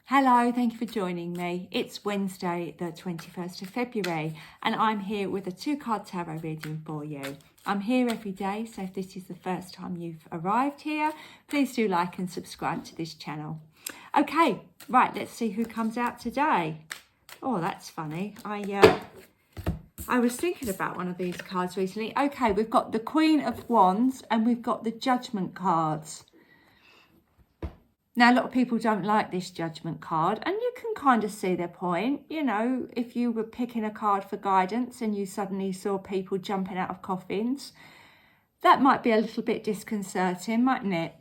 Hello, thank you for joining me. It's Wednesday, the 21st of February, and I'm here with a 2-card tarot reading for you. I'm here every day, so if this is the first time you've arrived here, please do like and subscribe to this channel. Okay, right, let's see who comes out today. Oh, that's funny. I was thinking about one of these cards recently. Okay, we've got the Queen of Wands and we've got the Judgment cards. Now, a lot of people don't like this Judgment card, and you can kind of see their point. You know, if you were picking a card for guidance and you suddenly saw people jumping out of coffins, that might be a little bit disconcerting, mightn't it?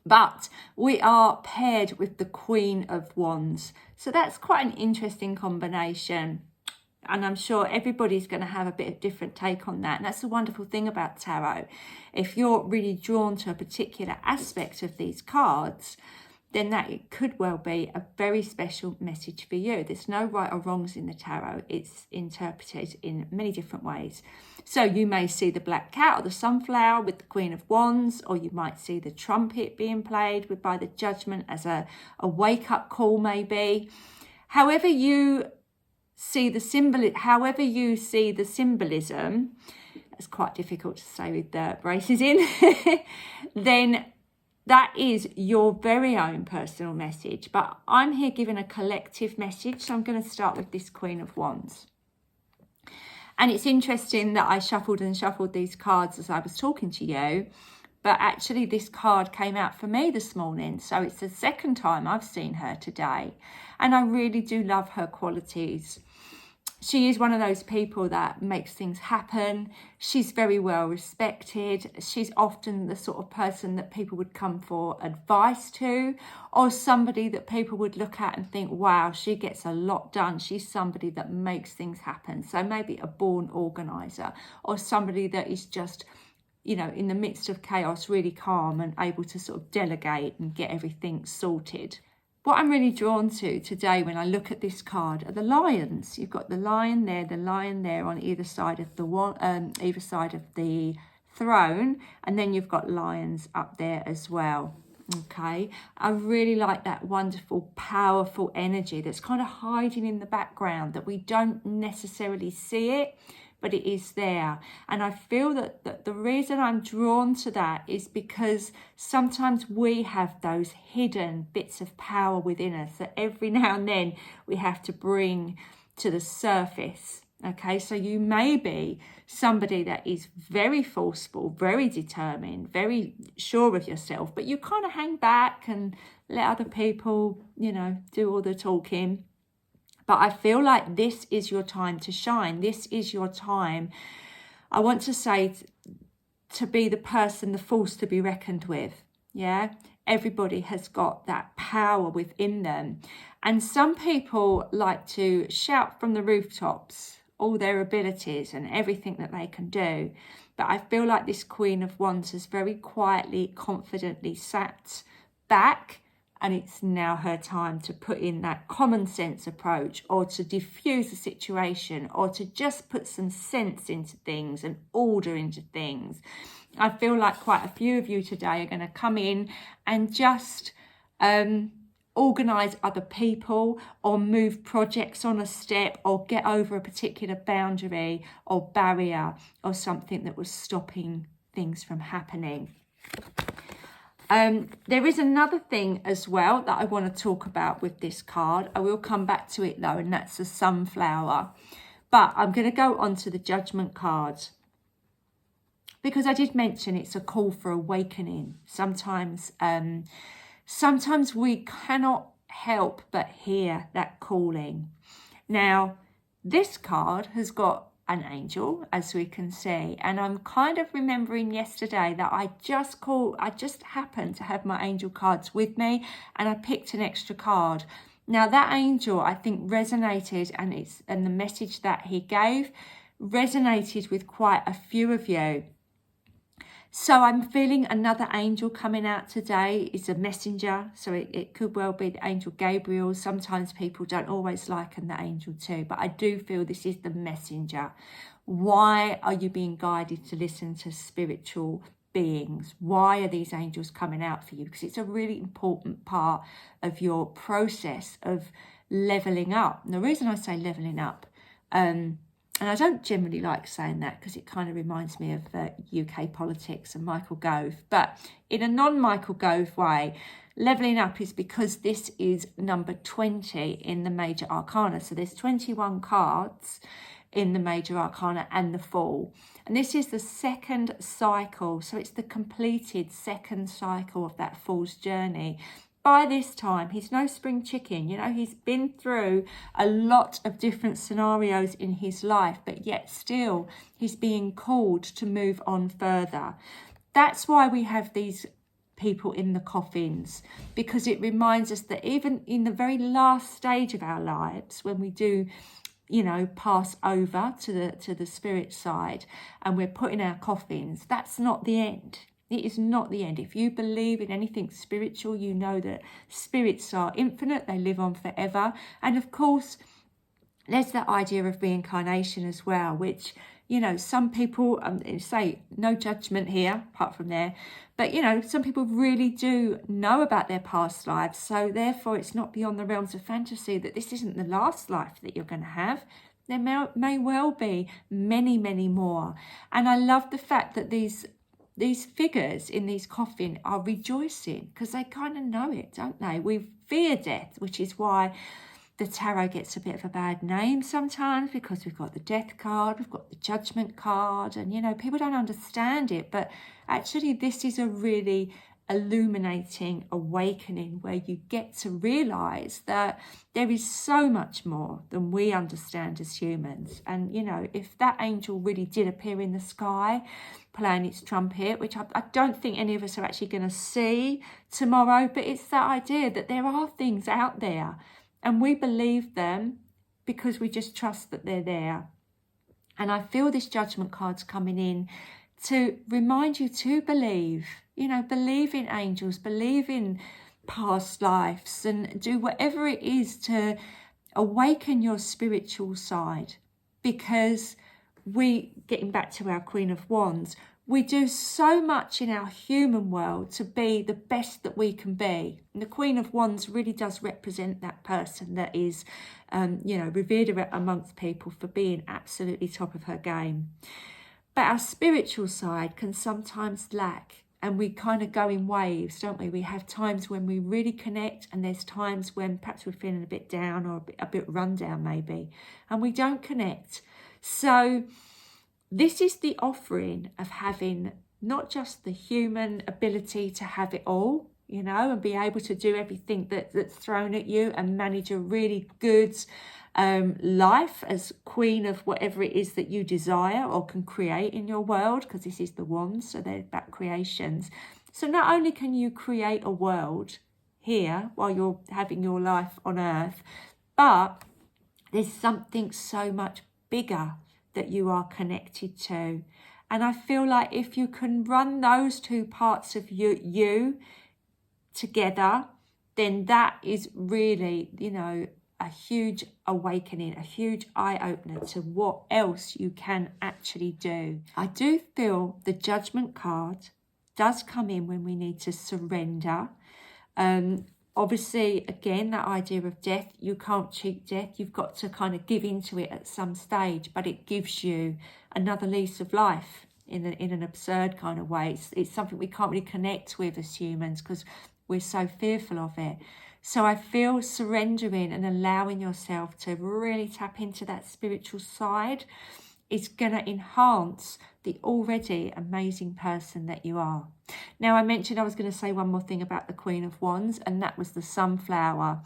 But we are paired with the Queen of Wands. So that's quite an interesting combination. And I'm sure everybody's going to have a bit of different take on that. And that's the wonderful thing about tarot. If you're really drawn to a particular aspect of these cards, then that it could well be a very special message for you. There's no right or wrongs in the tarot. It's interpreted in many different ways. So you may see the black cat or the sunflower with the Queen of Wands, or you might see the trumpet being played by the Judgment as a wake-up call maybe. However you see the symbolism, it's quite difficult to say with the braces in, then that is your very own personal message. But I'm here giving a collective message, so I'm going to start with this Queen of Wands. And it's interesting that I shuffled and shuffled these cards as I was talking to you, but actually this card came out for me this morning, so it's the second time I've seen her today, and I really do love her qualities. She is one of those people that makes things happen. She's very well respected. She's often the sort of person that people would come for advice to, or somebody that people would look at and think, wow, she gets a lot done. She's somebody that makes things happen. So maybe a born organizer, or somebody that is just, you know, in the midst of chaos, really calm and able to sort of delegate and get everything sorted. What I'm really drawn to today when I look at this card are the lions. You've got the lion there on either side of the throne, and then you've got lions up there as well. Okay, I really like that wonderful, powerful energy that's kind of hiding in the background, that we don't necessarily see it, but it is there. And I feel that the reason I'm drawn to that is because sometimes we have those hidden bits of power within us that every now and then we have to bring to the surface. Okay, so you may be somebody that is very forceful, very determined, very sure of yourself, but you kind of hang back and let other people, you know, do all the talking. But I feel like this is your time to shine. This is your time, I want to say, to be the person, the force to be reckoned with. Yeah, everybody has got that power within them. And some people like to shout from the rooftops all their abilities and everything that they can do. But I feel like this Queen of Wands has very quietly, confidently sat back, and it's now her time to put in that common sense approach, or to diffuse the situation, or to just put some sense into things and order into things. I feel like quite a few of you today are going to come in and just organise other people, or move projects on a step, or get over a particular boundary or barrier or something that was stopping things from happening. There is another thing as well that I want to talk about with this card. I will come back to it though, and that's the sunflower. But I'm going to go on to the Judgment card, because I did mention it's a call for awakening. Sometimes we cannot help but hear that calling. Now, this card has got an angel, as we can see, and I'm kind of remembering yesterday that I just happened to have my angel cards with me, and I picked an extra card. Now that angel, I think, resonated, and the message that he gave resonated with quite a few of you. So I'm feeling another angel coming out today. It's a messenger, so it could well be the angel Gabriel. Sometimes people don't always liken the angel too, but I do feel this is the messenger. Why are you being guided to listen to spiritual beings. Why are these angels coming out for you? Because it's a really important part of your process of leveling up. And the reason I say leveling up, and I don't generally like saying that because it kind of reminds me of UK politics and Michael Gove, but in a non-Michael Gove way, leveling up is because this is number 20 in the major arcana. So there's 21 cards in the major arcana and the Fool. And this is the second cycle. So it's the completed second cycle of that Fool's journey. By this time, he's no spring chicken. You know, he's been through a lot of different scenarios in his life, but yet still he's being called to move on further. That's why we have these people in the coffins, because it reminds us that even in the very last stage of our lives, when we do, you know, pass over to the spirit side and we're put in our coffins, that's not the end. It is not the end. If you believe in anything spiritual, you know that spirits are infinite, they live on forever. And of course, there's that idea of reincarnation as well, which, you know, some people say, no judgment here, apart from there, but, you know, some people really do know about their past lives. So therefore, it's not beyond the realms of fantasy that this isn't the last life that you're going to have. There may well be many, many more. And I love the fact that these figures in these coffins are rejoicing because they kind of know it, don't they? We fear death, which is why the tarot gets a bit of a bad name sometimes, because we've got the death card, we've got the judgment card, and, you know, people don't understand it. But actually, this is a really illuminating awakening where you get to realize that there is so much more than we understand as humans. And, you know, if that angel really did appear in the sky playing its trumpet, which I don't think any of us are actually going to see tomorrow, but it's that idea that there are things out there and we believe them because we just trust that they're there. And I feel this judgment card's coming in to remind you to believe, you know, believe in angels, believe in past lives, and do whatever it is to awaken your spiritual side. Because getting back to our Queen of Wands, we do so much in our human world to be the best that we can be. And the Queen of Wands really does represent that person that is, you know, revered amongst people for being absolutely top of her game. But our spiritual side can sometimes lack, and we kind of go in waves, don't we? We have times when we really connect, and there's times when perhaps we're feeling a bit down or a bit run down maybe, and we don't connect. So this is the offering of having not just the human ability to have it all, you know, and be able to do everything that's thrown at you and manage a really good life as queen of whatever it is that you desire or can create in your world, because this is the wands, so they're about creations. So not only can you create a world here while you're having your life on earth, but there's something so much bigger that you are connected to. And I feel like if you can run those two parts of you together, then that is really, you know, a huge awakening, a huge eye-opener to what else you can actually do. I do feel the judgment card does come in when we need to surrender. Obviously, again, that idea of death, you can't cheat death. You've got to kind of give into it at some stage, but it gives you another lease of life in an absurd kind of way. It's something we can't really connect with as humans because we're so fearful of it. So I feel surrendering and allowing yourself to really tap into that spiritual side is going to enhance the already amazing person that you are. Now, I mentioned I was going to say one more thing about the Queen of Wands, and that was the sunflower.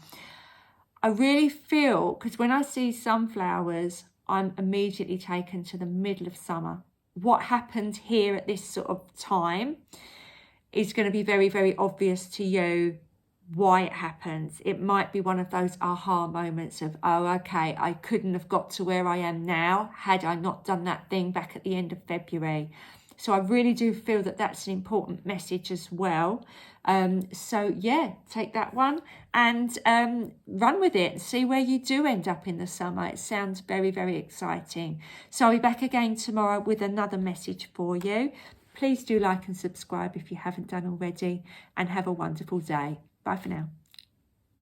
I really feel, because when I see sunflowers, I'm immediately taken to the middle of summer. What happened here at this sort of time is going to be very, very obvious to you why it happens. It might be one of those aha moments of, oh, okay, I couldn't have got to where I am now had I not done that thing back at the end of February. So I really do feel that that's an important message as well. So yeah, take that one and run with it and see where you do end up in the summer. It sounds very, very exciting. So I'll be back again tomorrow with another message for you. Please do like and subscribe if you haven't done already, and have a wonderful day. Bye for now.